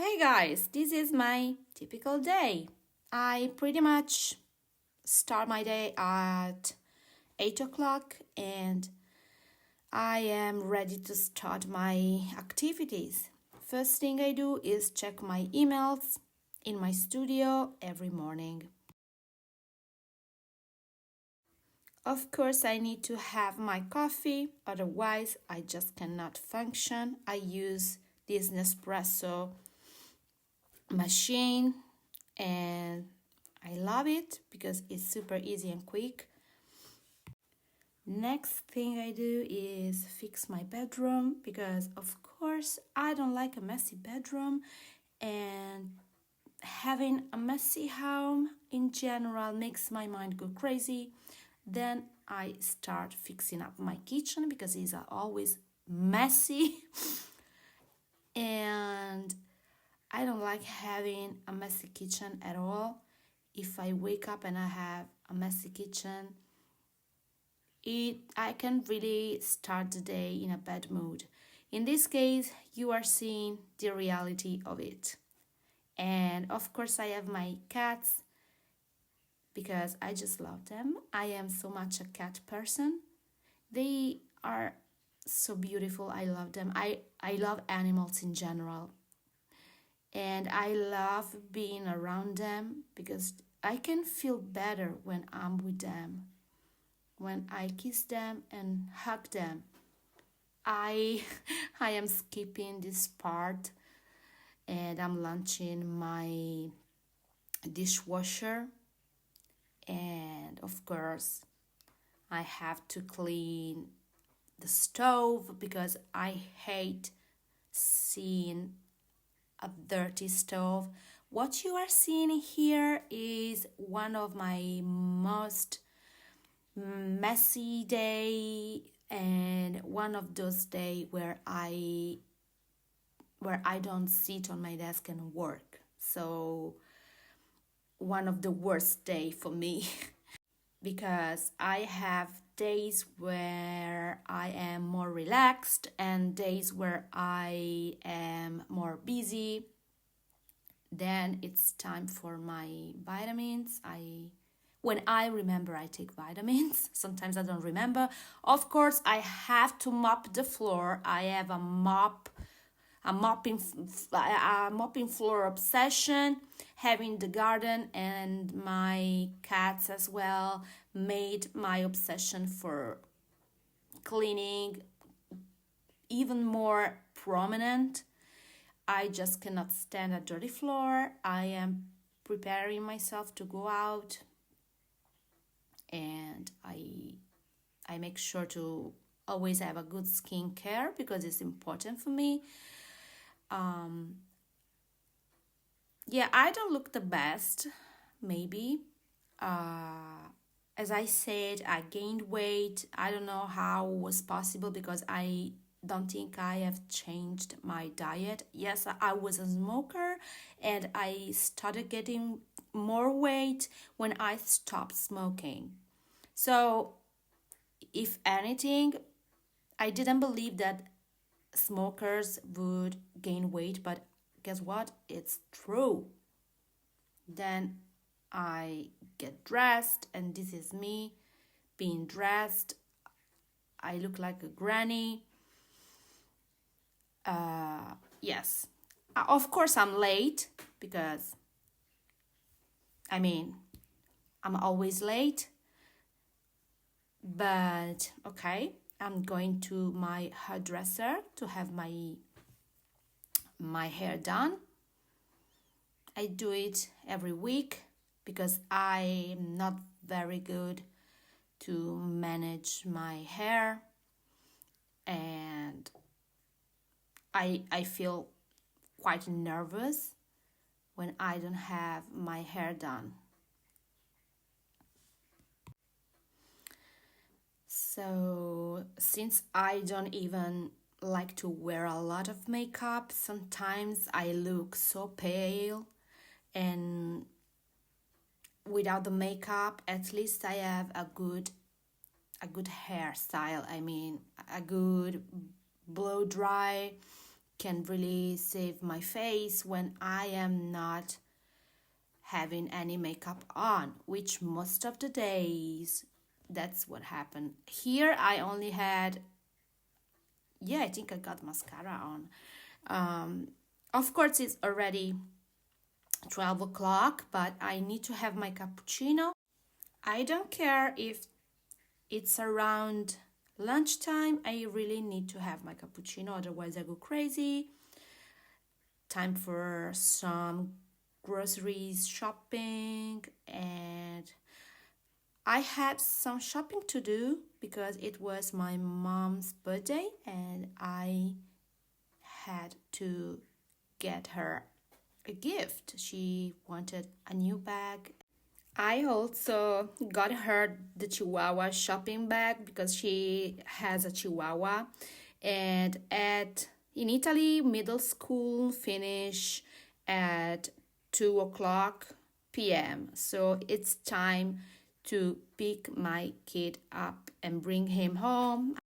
Hey guys, this is my typical day. I pretty much start my day at 8 o'clock and I am ready to start my activities. First thing I do is check my emails in my studio every morning. Of course, I need to have my coffee, otherwise, I just cannot function. I use this Nespresso machine and I love it because it's super easy and quick. Next thing I do is fix my bedroom because of course I don't like a messy bedroom, and having a messy home in general makes my mind go crazy. Then I start fixing up my kitchen because it's always messy and I don't like having a messy kitchen at all. If I wake up and I have a messy kitchen, I can really start the day in a bad mood. In this case, you are seeing the reality of it. And of course, I have my cats because I just love them. I am so much a cat person. They are so beautiful. I love them. I love animals in general. And I love being around them because I can feel better when I'm with them. When I kiss them and hug them. I I am skipping this part and I'm launching my dishwasher, and of course I have to clean the stove because I hate seeing a dirty stove. What you are seeing here is one of my most messy day and one of those days where I don't sit on my desk and work. So one of the worst day for me because I have days where I am more relaxed and days where I am more busy. Then it's time for my vitamins. When I remember, I take vitamins. Sometimes I don't remember. Of course, I have to mop the floor. I have a mopping floor obsession. Having the garden and my cats as well made my obsession for cleaning even more prominent. I just cannot stand a dirty floor. I am preparing myself to go out, and I make sure to always have a good skincare because it's important for me. Yeah, I don't look the best, maybe. As I said, I gained weight. I don't know how it was possible because I don't think I have changed my diet. Yes, I was a smoker and I started getting more weight when I stopped smoking. So, if anything, I didn't believe that smokers would gain weight, but guess what? It's true. Then I get dressed, and this is me being dressed. I look like a granny. Yes. Of course, I'm late because, I'm always late. But okay, I'm going to my hairdresser to have my hair done. I do it every week because I'm not very good to manage my hair, and I feel quite nervous when I don't have my hair done. So, since I don't even like to wear a lot of makeup, sometimes I look so pale, and without the makeup, at least I have a good hairstyle. I mean, a good blow dry can really save my face when I am not having any makeup on, which most of the days that's what happened. Here I only had, yeah, I think I got mascara on. Of course, it's already 12 o'clock, but I need to have my cappuccino. I don't care if it's around lunchtime, I really need to have my cappuccino, otherwise I go crazy. Time for some groceries shopping, and I had some shopping to do because it was my mom's birthday and I had to get her a gift. She wanted a new bag. I also got her the Chihuahua shopping bag because she has a Chihuahua. And in Italy, middle school finish at 2 o'clock p.m. So it's time to pick my kid up and bring him home.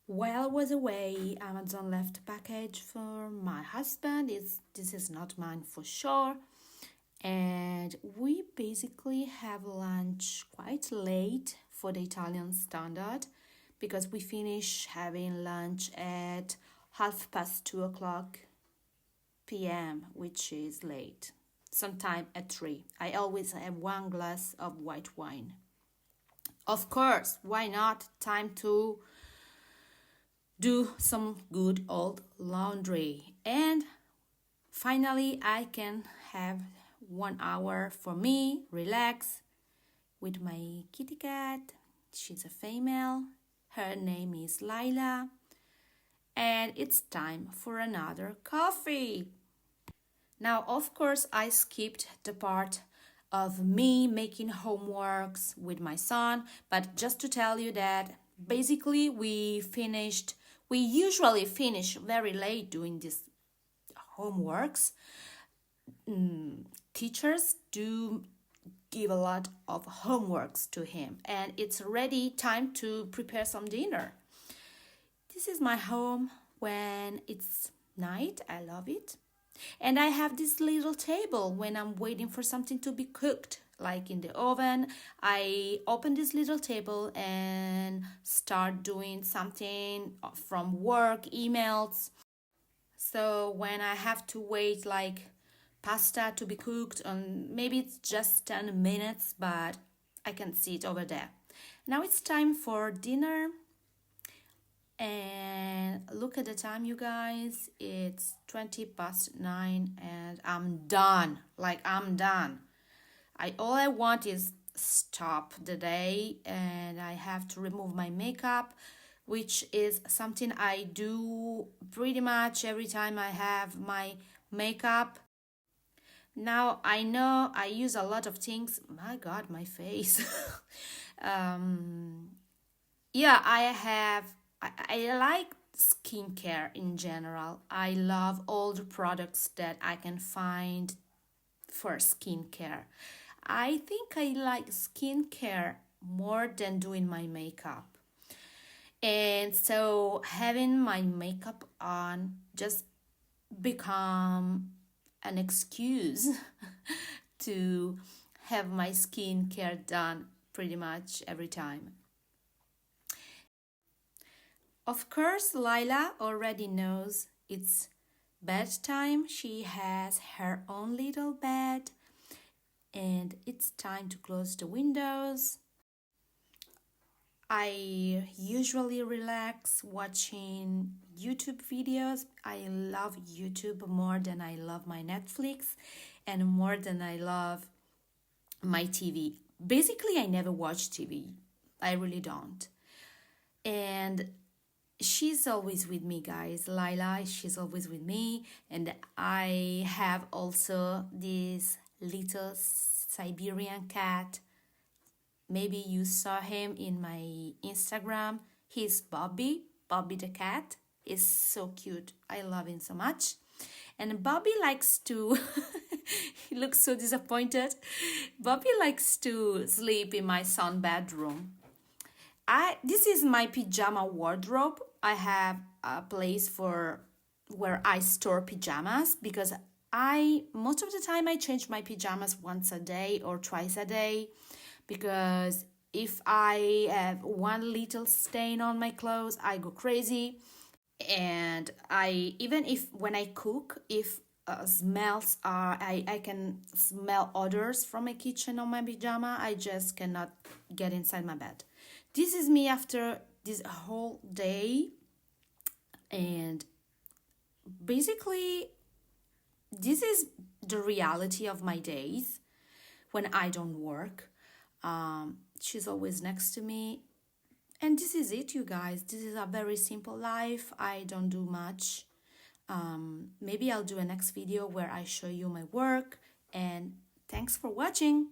While I was away, Amazon left a package for my husband. This is not mine for sure. And we basically have lunch quite late for the Italian standard because we finish having lunch at 2:30 p.m., which is late. Sometime at 3. I always have one glass of white wine. Of course, why not? Time to do some good old laundry. And finally, I can have 1 hour for me, relax with my kitty cat. She's a female. Her name is Lila. And it's time for another coffee. Now, of course, I skipped the part of me making homeworks with my son, but just to tell you that basically we usually finish very late doing these homeworks. Teachers do give a lot of homeworks to him, and it's already time to prepare some dinner. This is my home when it's night. I love it. And I have this little table when I'm waiting for something to be cooked, like in the oven. I open this little table and start doing something from work, emails. So when I have to wait like pasta to be cooked, maybe it's just 10 minutes, but I can see it over there. Now it's time for dinner. And look at the time, you guys. It's 20 past 9 and I'm done. Like, I'm done. All I want is stop the day, and I have to remove my makeup, which is something I do pretty much every time I have my makeup. Now I know I use a lot of things. My God, my face. Yeah, I like skincare in general. I love all the products that I can find for skincare. I think I like skincare more than doing my makeup. And so having my makeup on just become an excuse to have my skincare done pretty much every time. Of course, Lila already knows it's bedtime. She has her own little bed, and it's time to close the windows. I usually relax watching YouTube videos. I love YouTube more than I love my Netflix and more than I love my TV. Basically, I never watch TV. I really don't. And she's always with me, guys. Lila, she's always with me. And I have also this little Siberian cat. Maybe you saw him in my Instagram. He's Bobby. Bobby the cat is so cute. I love him so much. And Bobby likes to, he looks so disappointed. Bobby likes to sleep in my son's bedroom. This is my pajama wardrobe. I have a place for where I store pajamas, because I most of the time I change my pajamas once a day or twice a day, because if I have one little stain on my clothes, I go crazy. And I, even if when I cook, if smells are, I can smell odors from my kitchen on my pajama, I just cannot get inside my bed. This is me after this whole day. And basically, this is the reality of my days when I don't work. She's always next to me. And this is it, you guys. This is a very simple life. I don't do much. Maybe I'll do a next video where I show you my work. And thanks for watching.